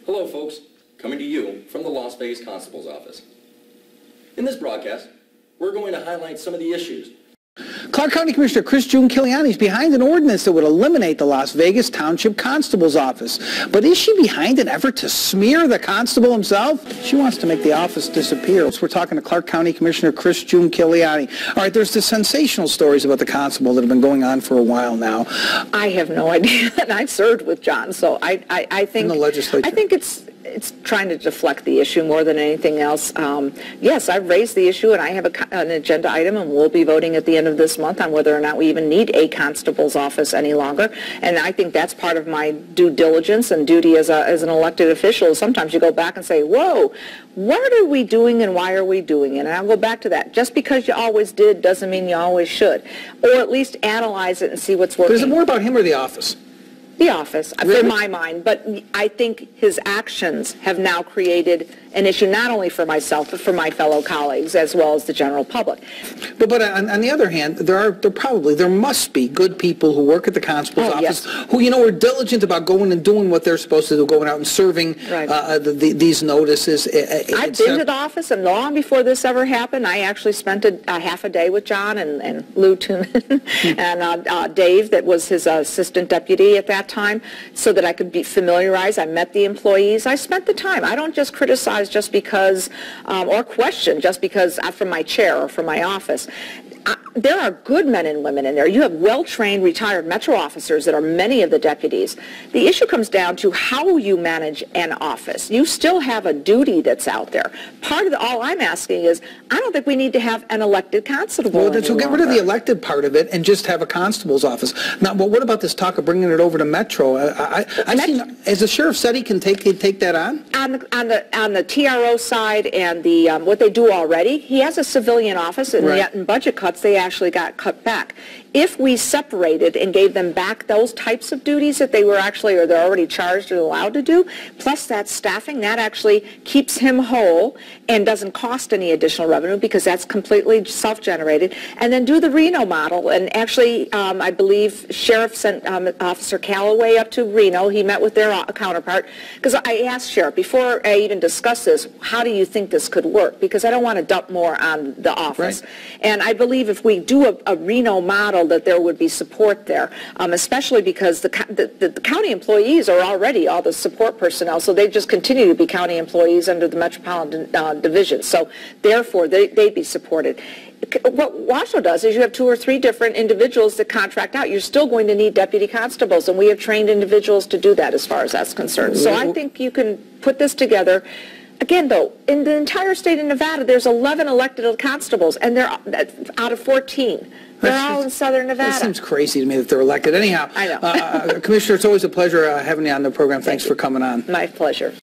Hello folks, coming to you from the Las Vegas Constable's office. In this broadcast, we're going to highlight some of the issues. Clark County Commissioner Chris Giuliani is behind an ordinance that would eliminate the Las Vegas Township Constable's office. But is she behind an effort to smear the constable himself? She wants to make the office disappear. So we're talking to Clark County Commissioner Chris Giuliani. All right, there's the sensational stories about the constable that have been going on for a while now. I have no idea, and I've served with John, so I think in the legislature. I think it's trying to deflect the issue more than anything else. Yes, I've raised the issue, and I have an agenda item, and we'll be voting at the end of this month on whether or not we even need a constable's office any longer. And I think that's part of my due diligence and duty as an elected official. Sometimes you go back and say, whoa, what are we doing and why are we doing it? And I'll go back to that. Just because you always did doesn't mean you always should. Or at least analyze it and see what's working. But is it more about him or the office? The office, really? For my mind, but I think his actions have now created an issue not only for myself, but for my fellow colleagues as well as the general public. But on the other hand, there must be good people who work at the constable's office who, are diligent about going and doing what they're supposed to do, going out and serving these notices. I've been to the office, and long before this ever happened, I actually spent a half a day with John and Lou Tuman and Dave, that was his assistant deputy at that time, so that I could be familiarized. I met the employees. I spent the time. I don't just criticize just because, or question just because I'm from my chair or from my office. There are good men and women in there. You have well-trained retired Metro officers that are many of the deputies. The issue comes down to how you manage an office. You still have a duty that's out there. Part of all I'm asking is, I don't think we need to have an elected constable. Well, so get rid of the elected part of it and just have a constable's office. Now, well, what about this talk of bringing it over to Metro? As the sheriff said, he can take that on? On the TRO side and the what they do already, he has a civilian office, and yet in budget cuts they actually got cut back. If we separated and gave them back those types of duties that they were actually, or they're already charged or allowed to do, plus that staffing, that actually keeps him whole and doesn't cost any additional revenue because that's completely self-generated. And then do the Reno model. And actually, I believe Sheriff sent Officer Calloway up to Reno. He met with their counterpart, because I asked Sheriff, before I even discuss this, how do you think this could work? Because I don't want to dump more on the office. Right. And I believe if we do a Reno model, that there would be support there, especially because the county employees are already all the support personnel, so they just continue to be county employees under the Metropolitan Division. So therefore, they'd be supported. What Washoe does is you have 2 or 3 different individuals that contract out. You're still going to need deputy constables, and we have trained individuals to do that as far as that's concerned. So I think you can put this together. Again, though, in the entire state of Nevada, there's 11 elected constables, and they're out of 14. They're all in southern Nevada. It seems crazy to me that they're elected. Anyhow, I know. Commissioner, it's always a pleasure having you on the program. Thanks for coming on. My pleasure.